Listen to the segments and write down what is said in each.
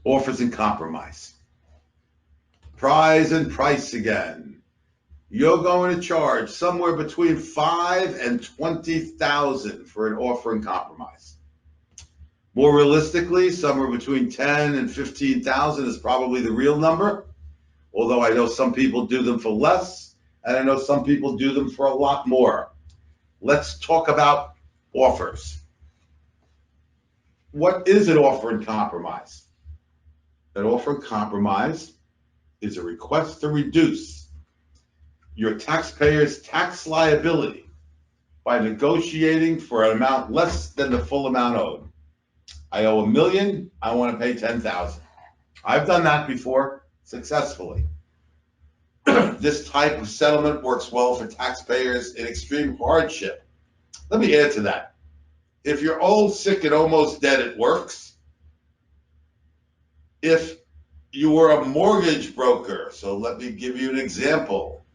Offers and compromise. Prize and price again. You're going to charge somewhere between 5 and 20,000 for an offer and compromise. More realistically, somewhere between 10 and 15,000 is probably the real number. Although I know some people do them for less, and I know some people do them for a lot more. Let's talk about offers. What is an offer and compromise? An offer and compromise is a request to reduce your taxpayer's tax liability by negotiating for an amount less than the full amount owed. I owe $1 million, I want to pay 10,000. I've done that before successfully. This type of settlement works well for taxpayers in extreme hardship. Let me add to that. If you're old, sick, and almost dead, it works. If you were a mortgage broker, so let me give you an example.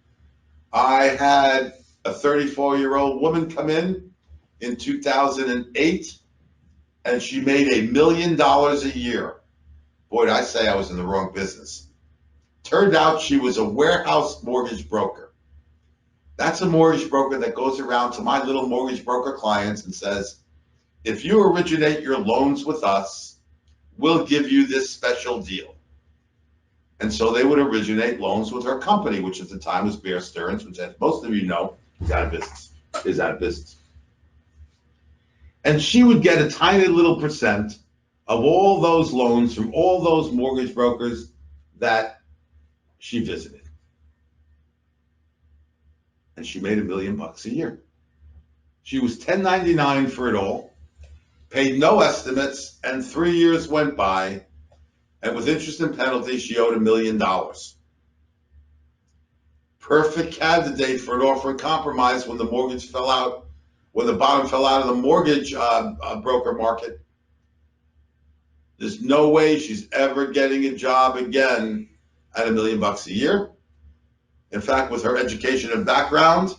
I had a 34-year-old woman come in 2008, and she made $1 million a year. Boy, did I say I was in the wrong business. Turned out she was a warehouse mortgage broker. That's a mortgage broker that goes around to my little mortgage broker clients and says, if you originate your loans with us, we'll give you this special deal. And so they would originate loans with her company, which at the time was Bear Stearns, which as most of you know is out of business. And she would get a tiny little percent of all those loans from all those mortgage brokers that she visited. And she made $1 million a year. She was 1099 for it all, paid no estimates, and 3 years went by, and with interest and penalties, she owed $1 million. Perfect candidate for an offer and compromise when the mortgage fell out, when the bottom fell out of the mortgage broker market. There's no way she's ever getting a job again at $1 million a year. In fact, with her education and background,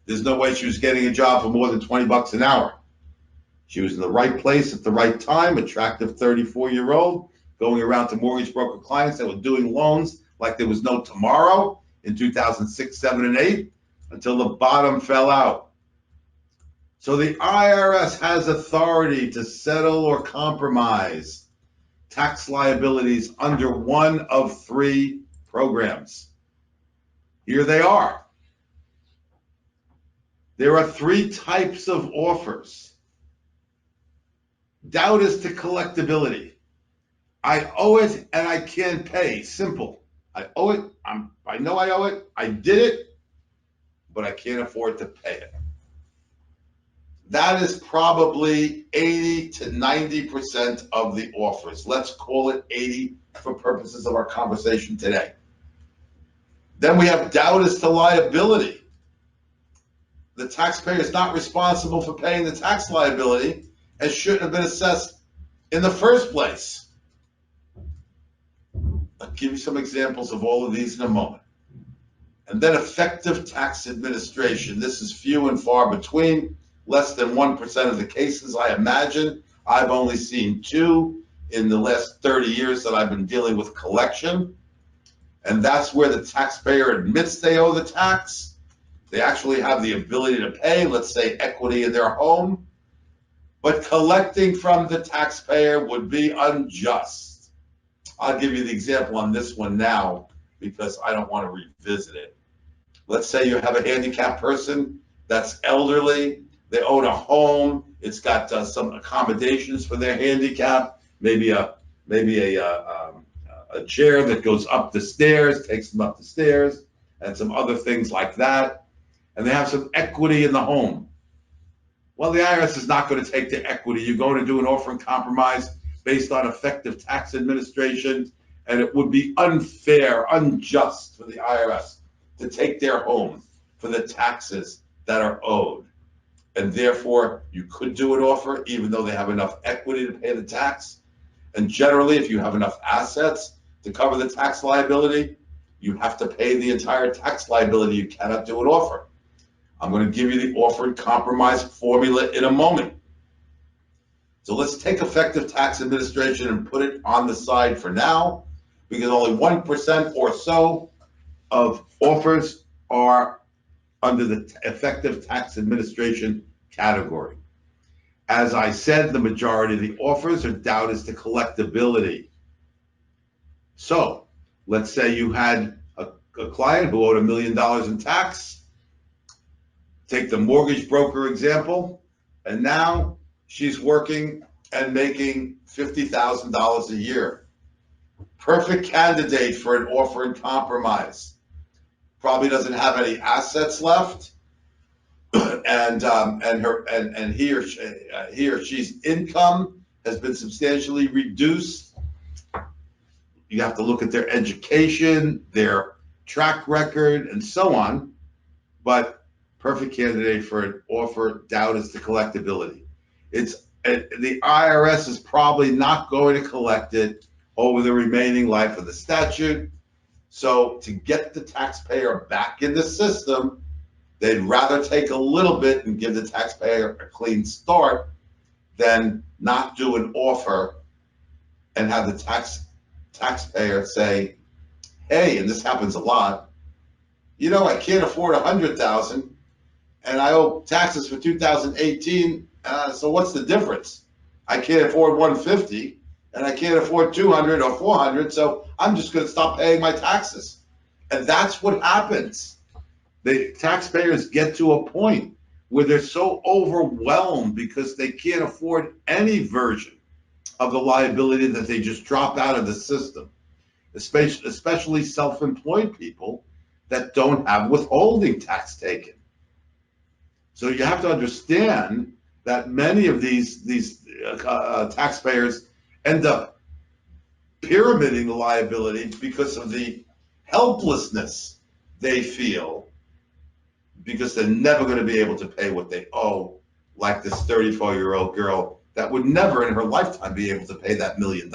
there's no way she was getting a job for more than $20 an hour. She was in the right place at the right time, attractive 34-year-old, going around to mortgage broker clients that were doing loans like there was no tomorrow in 2006, 7, and 8 until the bottom fell out. So the IRS has authority to settle or compromise tax liabilities under one of 3 programs. Here they are. There are 3 types of offers. Doubt as to collectability. I owe it and I can't pay. Simple. I owe it. I know I owe it. I did it, but I can't afford to pay it. That is probably 80 to 90% of the offers. Let's call it 80 for purposes of our conversation today. Then we have doubt as to liability. The taxpayer is not responsible for paying the tax liability and shouldn't have been assessed in the first place. I'll give you some examples of all of these in a moment. And then effective tax administration. This is few and far between. Less than 1% of the cases, I imagine. I've only seen 2 in the last 30 years that I've been dealing with collection. And that's where the taxpayer admits they owe the tax. They actually have the ability to pay, let's say equity in their home. But collecting from the taxpayer would be unjust. I'll give you the example on this one now because I don't want to revisit it. Let's say you have a handicapped person that's elderly. They own a home. It's got some accommodations for their handicap, maybe a chair that goes up the stairs, takes them up the stairs, and some other things like that. And they have some equity in the home. Well, the IRS is not going to take the equity. You're going to do an offer and compromise based on effective tax administration, and it would be unfair, unjust for the IRS to take their home for the taxes that are owed. And therefore, you could do an offer even though they have enough equity to pay the tax. And generally, if you have enough assets to cover the tax liability, you have to pay the entire tax liability. You cannot do an offer. I'm going to give you the offer and compromise formula in a moment. So let's take effective tax administration and put it on the side for now, because only 1% or so of offers are under the effective tax administration category. As I said, the majority of the offers are doubt as to collectability. So let's say you had a client who owed $1 million in tax. Take the mortgage broker example, and now she's working and making $50,000 a year. Perfect candidate for an offer in compromise. Probably doesn't have any assets left, and he or she's income has been substantially reduced. You have to look at their education, their track record, and so on. But perfect candidate for an offer, doubt as to collectability. The IRS is probably not going to collect it over the remaining life of the statute. So to get the taxpayer back in the system, they'd rather take a little bit and give the taxpayer a clean start than not do an offer and have the taxpayer say, hey, and this happens a lot, I can't afford $100,000 and I owe taxes for 2018. So what's the difference? I can't afford 150 and I can't afford 200 or 400. So I'm just going to stop paying my taxes. And that's what happens. The taxpayers get to a point where they're so overwhelmed because they can't afford any version of the liability that they just drop out of the system, especially self-employed people that don't have withholding tax taken. So you have to understand that many of these taxpayers end up pyramiding the liability because of the helplessness they feel, because they're never going to be able to pay what they owe, like this 34-year-old girl that would never in her lifetime be able to pay that $1 million.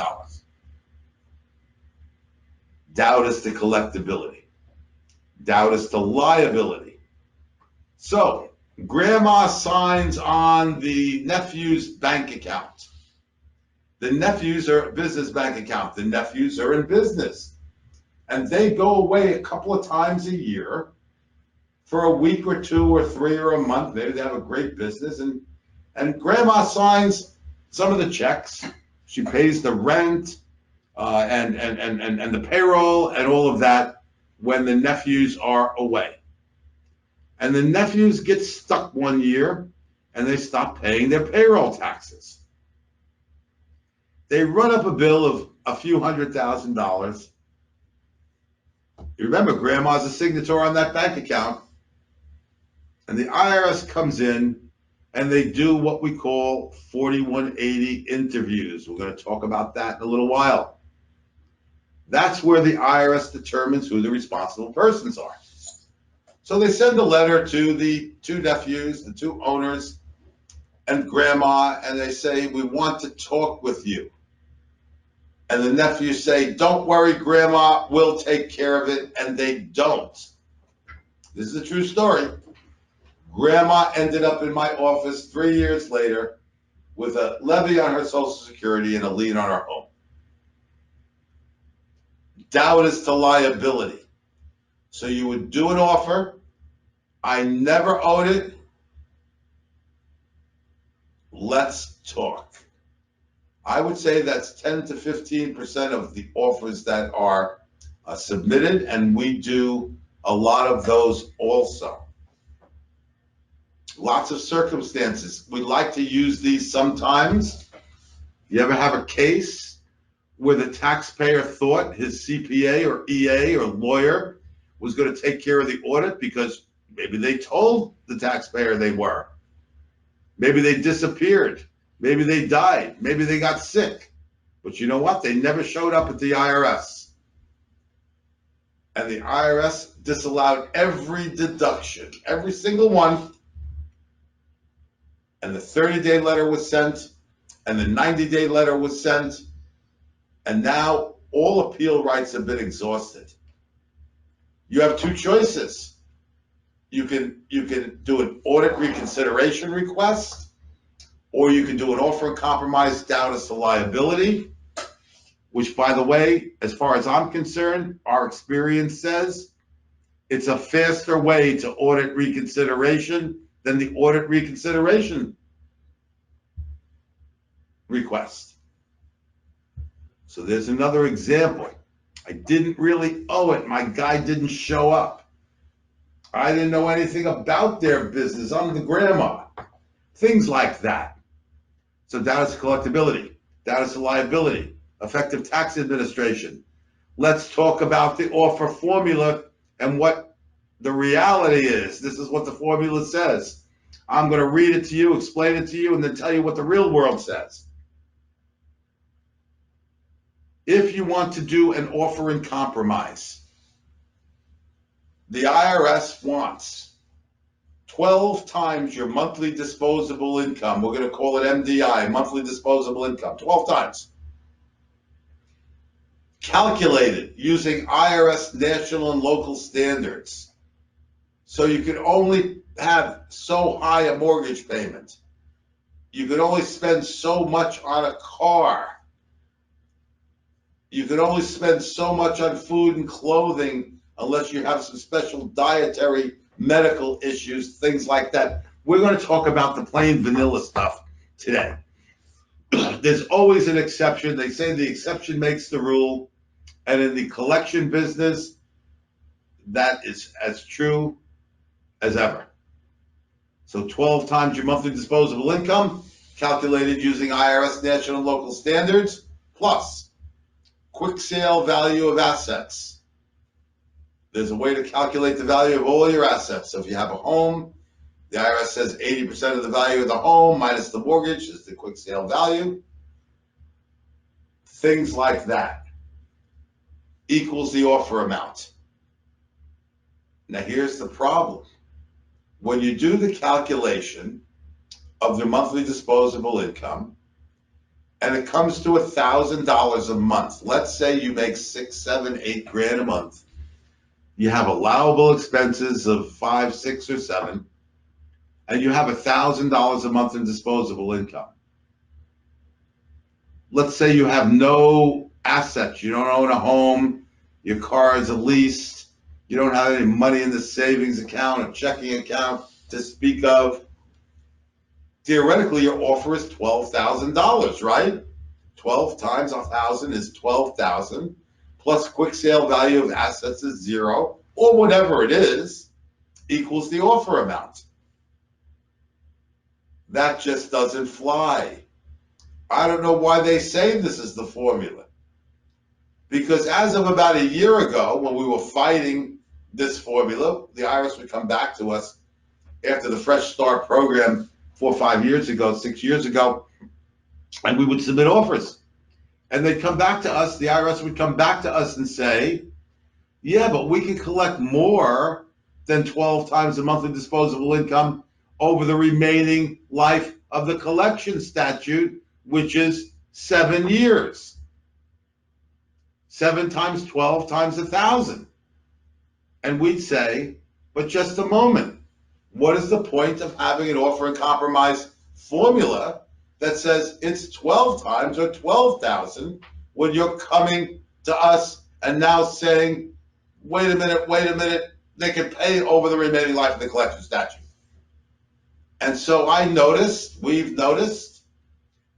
Doubt as to collectability. Doubt as to liability. So grandma signs on the nephew's bank account. The nephews are business bank account. The nephews are in business. And they go away a couple of times a year for a week or 2 or 3 or a month. Maybe they have a great business. And grandma signs some of the checks. She pays the rent and the payroll and all of that when the nephews are away. And the nephews get stuck one year and they stop paying their payroll taxes. They run up a bill of a few $100,000. You remember, grandma's a signator on that bank account. And the IRS comes in and they do what we call 4180 interviews. We're going to talk about that in a little while. That's where the IRS determines who the responsible persons are. So they send a letter to the 2 nephews, the 2 owners, and grandma, and they say, we want to talk with you. And the nephews say, don't worry, grandma, we'll take care of it. And they don't. This is a true story. Grandma ended up in my office 3 years later with a levy on her Social Security and a lien on her home. Doubt as to liability. So you would do an offer. I never owed it. Let's talk. I would say that's 10 to 15% of the offers that are submitted, and we do a lot of those also. Lots of circumstances. We like to use these sometimes. You ever have a case where the taxpayer thought his CPA or EA or lawyer was going to take care of the audit because maybe they told the taxpayer they were. Maybe they disappeared. Maybe they died. Maybe they got sick. But you know what? They never showed up at the IRS. And the IRS disallowed every deduction, every single one. And the 30-day letter was sent, and the 90-day letter was sent, and now all appeal rights have been exhausted. You have 2 choices. You can do an audit reconsideration request, or you can do an offer and compromise status to liability, which, by the way, as far as I'm concerned, our experience says it's a faster way to audit reconsideration than the audit reconsideration request. So there's another example. I didn't really owe it. My guy didn't show up. I didn't know anything about their business. I'm the grandma. Things like that. So that is collectability. That is a liability. Effective tax administration. Let's talk about the offer formula and what the reality is. This is what the formula says. I'm going to read it to you, explain it to you, and then tell you what the real world says. If you want to do an offer and compromise, the IRS wants 12 times your monthly disposable income. We're going to call it MDI, monthly disposable income, 12 times. Calculated using IRS national and local standards. So you can only have so high a mortgage payment. You can only spend so much on a car. You can only spend so much on food and clothing unless you have some special dietary medical issues, things like that. We're going to talk about the plain vanilla stuff today. There's always an exception. They say the exception makes the rule. And in the collection business, that is as true as ever. So 12 times your monthly disposable income, calculated using IRS national and local standards, plus quick sale value of assets. There's a way to calculate the value of all your assets. So if you have a home, the IRS says 80% of the value of the home minus the mortgage is the quick sale value. Things like that equals the offer amount. Now here's the problem. When you do the calculation of the monthly disposable income, and it comes to $1,000 a month. Let's say you make $6, $7, $8 a month. You have allowable expenses of $5, $6, or $7, and you have $1,000 a month in disposable income. Let's say you have no assets. You don't own a home. Your car is leased. You don't have any money in the savings account or checking account to speak of. Theoretically, your offer is $12,000, right? 12 times 1,000 is 12,000, plus quick sale value of assets is 0, or whatever it is, equals the offer amount. That just doesn't fly. I don't know why they say this is the formula. Because as of about a year ago, when we were fighting this formula, the IRS would come back to us after the Fresh Start program 4 or 5 years ago, 6 years ago, and we would submit offers. And they'd come back to us, the IRS would come back to us and say, yeah, but we can collect more than 12 times the monthly disposable income over the remaining life of the collection statute, which is 7 years. 7 times 12 times 1,000. And we'd say, but just a moment. What is the point of having an offer and compromise formula that says it's 12 times or 12,000 when you're coming to us and now saying, wait a minute, they can pay over the remaining life of the collection statute? And so we've noticed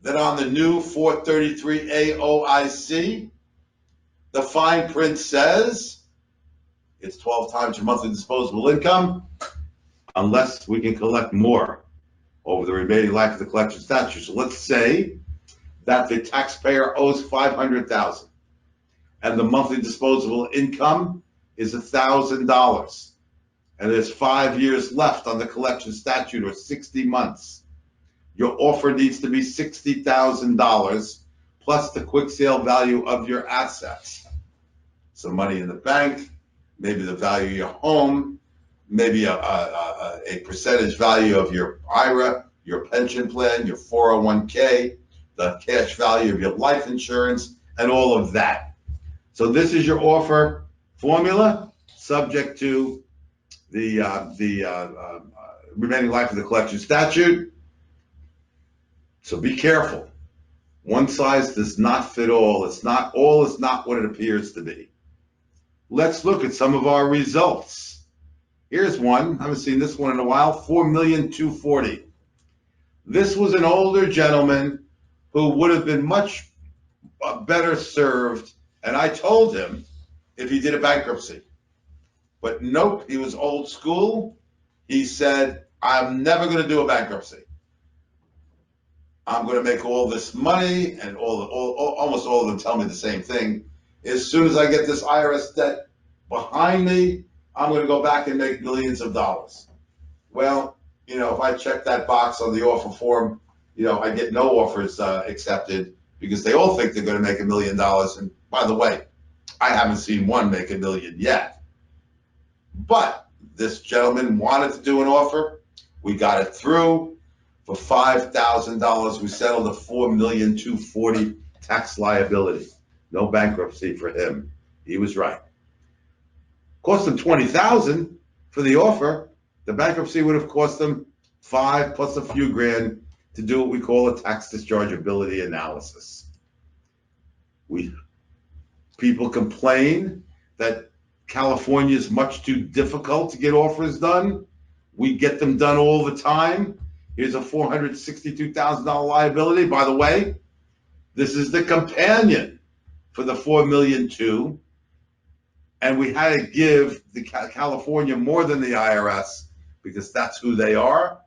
that on the new 433 AOIC, the fine print says it's 12 times your monthly disposable income unless we can collect more over the remaining life of the collection statute. So let's say that the taxpayer owes $500,000 and the monthly disposable income is $1,000, and there's 5 years left on the collection statute, or 60 months. Your offer needs to be $60,000 plus the quick sale value of your assets. Some money in the bank, maybe the value of your home, maybe a percentage value of your IRA, your pension plan, your 401k, the cash value of your life insurance, and all of that. So this is your offer formula, subject to the remaining life of the collection statute. So be careful. One size does not fit all. It's not all is not what it appears to be. Let's look at some of our results. Here's one. I haven't seen this one in a while. 4,240,000. This was an older gentleman who would have been much better served, and I told him if he did a bankruptcy. But nope, he was old school. He said, I'm never going to do a bankruptcy. I'm going to make all this money, and almost all of them tell me the same thing. As soon as I get this IRS debt behind me, I'm going to go back and make millions of dollars. Well, if I check that box on the offer form, I get no offers accepted because they all think they're going to make $1 million. And by the way, I haven't seen one make $1 million yet. But this gentleman wanted to do an offer. We got it through. For $5,000, we settled a $4,240,000 tax liability. No bankruptcy for him. He was right. Cost him $20,000 for the offer. The bankruptcy would have cost them $5,000 plus a few grand to do what we call a tax dischargeability analysis. People complain that California is much too difficult to get offers done. We get them done all the time. Here's a $462,000 liability. By the way, this is the companion for the $4,200,000. And we had to give the California more than the IRS because that's who they are.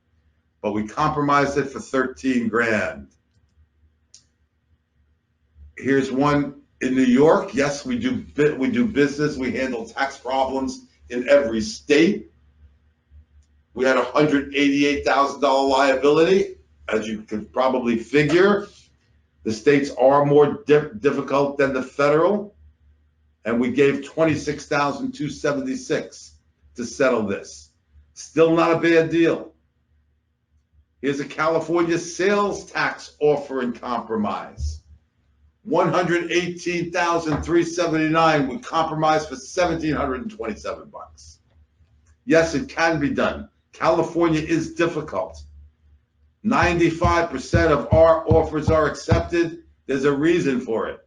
But we compromised it for 13 grand. Here's one in New York. Yes, we do business. We handle tax problems in every state. We had a $188,000 liability. As you could probably figure, the states are more difficult than the federal. And we gave $26,276 to settle this. Still not a bad deal. Here's a California sales tax offer and compromise. $118,379 we compromise for $1,727. Yes, it can be done. California is difficult. 95% of our offers are accepted. There's a reason for it.